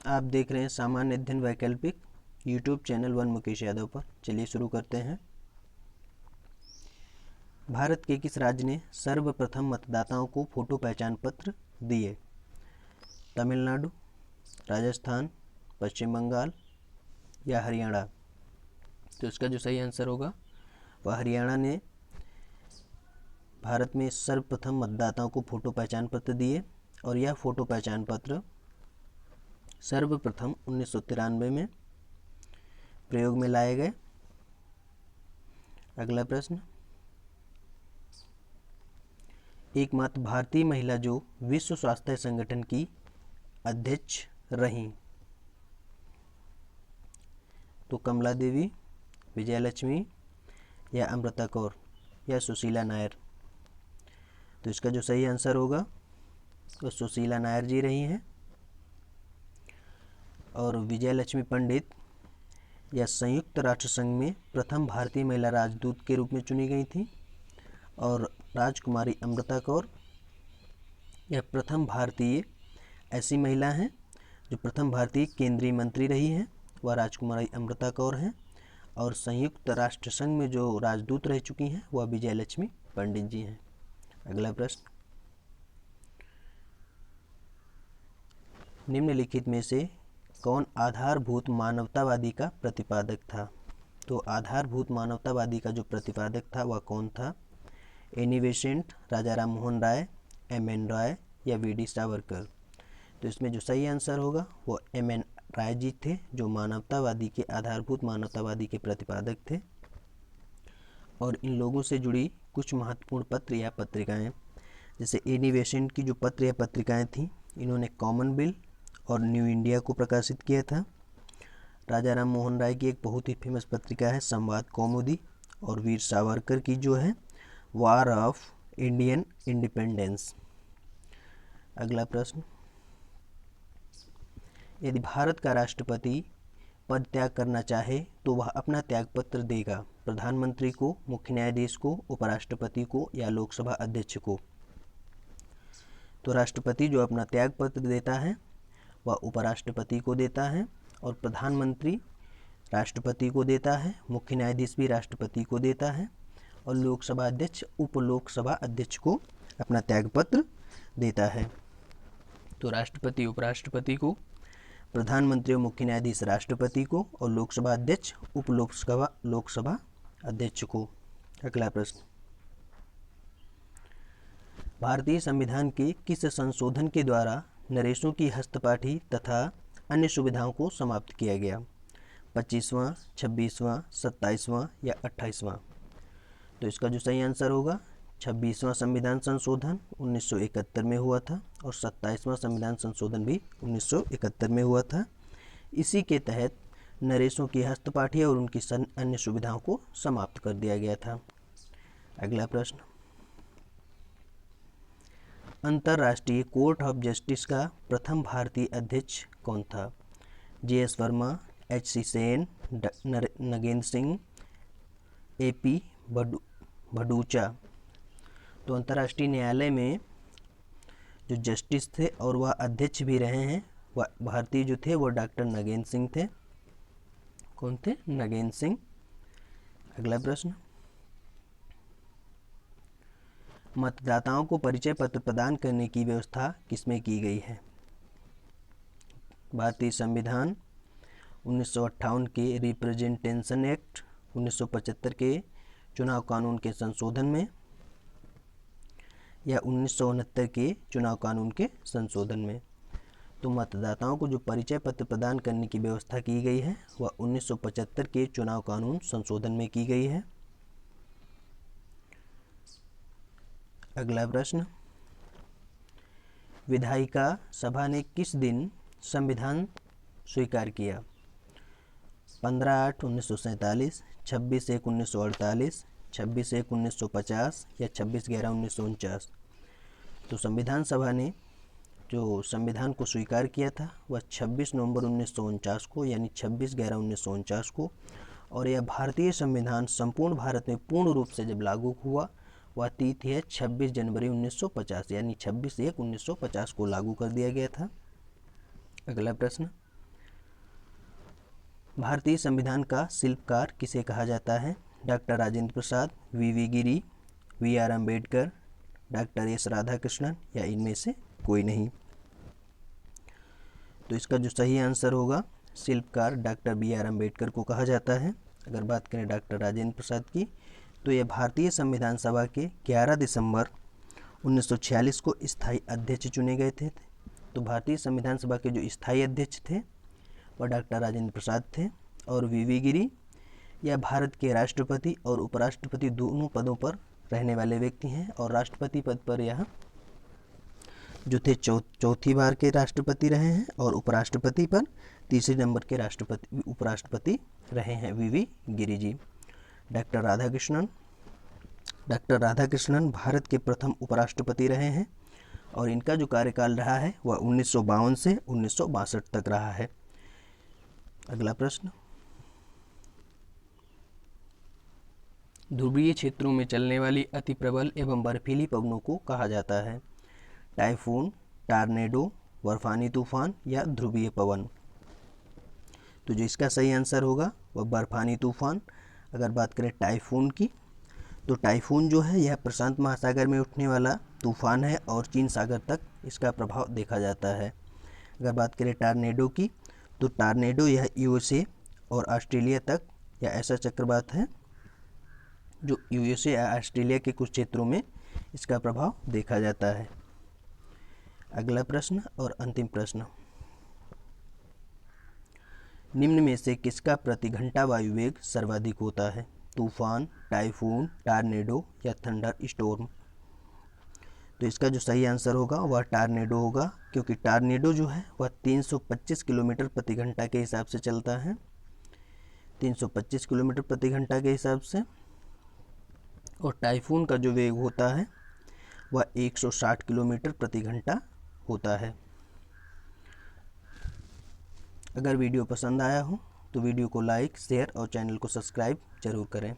आप देख रहे हैं सामान्य अध्ययन वैकल्पिक YouTube channel one Mukesh Yadav पर। चलिए शुरू करते हैं। भारत के किस राज्य ने सर्वप्रथम मतदाताओं को फोटो पहचान पत्र दिए? तमिलनाडु, राजस्थान, पश्चिम बंगाल या हरियाणा? तो इसका जो सही आंसर होगा वह हरियाणा ने भारत में सर्वप्रथम मतदाताओं को फोटो पहचान पत्र दिए और यह फोटो पहचान पत्र सर्वप्रथम 1993 में प्रयोग में लाए गए। अगला प्रश्न, एकमात्र भारतीय महिला जो विश्व स्वास्थ्य संगठन की अध्यक्ष रहीं? तो कमला देवी, विजयलक्ष्मी या अमृता कौर या सुशीला नायर? तो इसका जो सही आंसर होगा वो सुशीला नायर जी रही हैं। और विजयलक्ष्मी पंडित या संयुक्त राष्ट्र संघ में प्रथम भारतीय महिला राजदूत के रूप में चुनी गई थी। और राजकुमारी अमृता कौर यह प्रथम भारतीय ऐसी महिला हैं जो प्रथम भारतीय केंद्रीय मंत्री रही हैं, वह राजकुमारी अमृता कौर हैं। और संयुक्त राष्ट्र संघ में जो राजदूत रह चुकी हैं वह विजयलक्ष्मी पंडित जी हैं। अगला प्रश्न, निम्नलिखित में से कौन आधारभूत मानवतावादी का प्रतिपादक था? तो आधारभूत मानवतावादी का जो प्रतिपादक था वह कौन था? एनी बेसेंट, राजा राम मोहन राय, एम.एन. राय या वी.डी. सावरकर? तो इसमें जो सही आंसर होगा वो एम.एन. राय जी थे, जो मानवतावादी के आधारभूत मानवतावादी के प्रतिपादक थे। और इन लोगों से जुड़ी कुछ महत्वपूर्ण पत्र या पत्रिकाएं, जैसे एनी बेसेंट की जो पत्र या पत्रिकाएं थी, इन्होंने कॉमनवेल्थ और न्यू इंडिया को प्रकाशित किया था। राजा राम मोहन राय की एक बहुत ही फेमस पत्रिका है संवाद कौमुदी। और वीर सावरकर की जो है वार ऑफ इंडियन इंडिपेंडेंस। अगला प्रश्न, यदि भारत का राष्ट्रपति पद त्याग करना चाहे तो वह अपना त्यागपत्र देगा प्रधानमंत्री को, मुख्य न्यायाधीश को, उपराष्ट्रपति को या लोकसभा अध्यक्ष को? तो राष्ट्रपति जो अपना त्यागपत्र देता है वह उपराष्ट्रपति को देता है, और प्रधानमंत्री राष्ट्रपति को देता है, मुख्य न्यायाधीश भी राष्ट्रपति को देता है, और लोकसभा अध्यक्ष उप लोकसभा अध्यक्ष को अपना त्यागपत्र देता है। तो राष्ट्रपति उपराष्ट्रपति को, प्रधानमंत्री और मुख्य न्यायाधीश राष्ट्रपति को, और लोकसभा अध्यक्ष उप लोकसभा अध्यक्ष को। अगला प्रश्न, भारतीय संविधान के किस संशोधन के द्वारा नरेशों की हस्तपाठी तथा अन्य सुविधाओं को समाप्त किया गया? 25वां, 26वां, 27वां या 28वां? तो इसका जो सही आंसर होगा 26वां संविधान संशोधन 1971 में हुआ था, और 27वां संविधान संशोधन भी 1971 में हुआ था। इसी के तहत नरेशों की हस्तपाठी और उनकी अन्य सुविधाओं को समाप्त कर दिया गया था। अगला प्रश्न, अंतर्राष्ट्रीय कोर्ट ऑफ जस्टिस का प्रथम भारतीय अध्यक्ष कौन था? जे.एस. वर्मा, एच.सी. सेन, नगेंद्र सिंह, ए.पी. भडूचा? तो अंतर्राष्ट्रीय न्यायालय में जो जस्टिस थे और वह अध्यक्ष भी रहे हैं, वह भारतीय जो थे वो डॉक्टर नगेंद्र सिंह थे। कौन थे? नगेंद्र सिंह। अगला प्रश्न, मतदाताओं को परिचय पत्र प्रदान करने की व्यवस्था किसमें की गई है? भारतीय संविधान, 1958 के रिप्रेजेंटेशन एक्ट, 1975 के चुनाव कानून के संशोधन में, या 1969 के चुनाव कानून के संशोधन में? तो मतदाताओं को जो परिचय पत्र प्रदान करने की व्यवस्था की गई है वह 1975 के चुनाव कानून संशोधन में की गई है। अगला प्रश्न, विधायिका सभा ने किस दिन संविधान स्वीकार किया? 15/8/1947, 26/1/1948, 26/1/1950 या 26/11/1949? तो संविधान सभा ने जो संविधान को स्वीकार किया था वह 26 नवंबर 1949 को, यानी 26/11/1949 को। और यह भारतीय संविधान संपूर्ण भारत में पूर्ण रूप से जब लागू हुआ वह तिथि है 26 जनवरी 1950, यानी 26/1/1950 को लागू कर दिया गया था। अगला प्रश्न, भारतीय संविधान का शिल्पकार किसे कहा जाता है? Doctor Rajendra Prasad, V Giri, R Ambedkar, doctor S Radhakrishnan या इनमें से कोई नहीं। तो इसका जो सही आंसर होगा, शिल्पकार डॉक्टर आर अम्बेडकर को कहा जाता है। अगर बात करें डॉक्टर राजेंद्र प्रसाद की, तो यह भारतीय संविधान सभा के 11 दिसंबर 1946 को स्थायी अध्यक्ष चुने गए थे। तो भारतीय संविधान सभा के जो स्थायी अध्यक्ष थे वह डॉक्टर राजेंद्र प्रसाद थे। और वी गिरी यह भारत के राष्ट्रपति और उपराष्ट्रपति दोनों पदों पर रहने वाले व्यक्ति हैं, और राष्ट्रपति पद पर यह जो थे चौथी बार के राष्ट्रपति रहे हैं, और उपराष्ट्रपति पर तीसरे नंबर के उपराष्ट्रपति रहे हैं वी गिरी जी। डॉक्टर राधाकृष्णन भारत के प्रथम उपराष्ट्रपति रहे हैं, और इनका जो कार्यकाल रहा है वह 1952 से 1962 तक रहा है। अगला प्रश्न, ध्रुवीय क्षेत्रों में चलने वाली अति प्रबल एवं बर्फीली पवनों को कहा जाता है? टाइफून, टॉर्नेडो, बर्फानी तूफान या ध्रुवीय पवन? तो जो इसका सही आंसर होगा वह बर्फानी तूफान। अगर बात करें टाइफून की, तो टाइफून जो है यह प्रशांत महासागर में उठने वाला तूफान है, और चीन सागर तक इसका प्रभाव देखा जाता है। अगर बात करें टॉर्नेडो की, तो टॉर्नेडो यह यूएसए और ऑस्ट्रेलिया तक या ऐसा चक्रवात है जो यूएसए या ऑस्ट्रेलिया के कुछ क्षेत्रों में इसका प्रभाव देखा जाता है। अगला प्रश्न और अंतिम प्रश्न, निम्न में से किसका प्रति घंटा वायु वेग सर्वाधिक होता है? तूफान, टाइफून, टॉर्नेडो या थंडर स्टॉर्म? तो इसका जो सही आंसर होगा वह टॉर्नेडो होगा, क्योंकि टॉर्नेडो जो है वह 325 किलोमीटर प्रति घंटा के हिसाब से चलता है, 325 किलोमीटर प्रति घंटा के हिसाब से। और टाइफून का जो वेग होता है वह 160 किलोमीटर प्रति घंटा होता है। अगर वीडियो पसंद आया हो तो वीडियो को लाइक, शेयर और चैनल को सब्सक्राइब जरूर करें।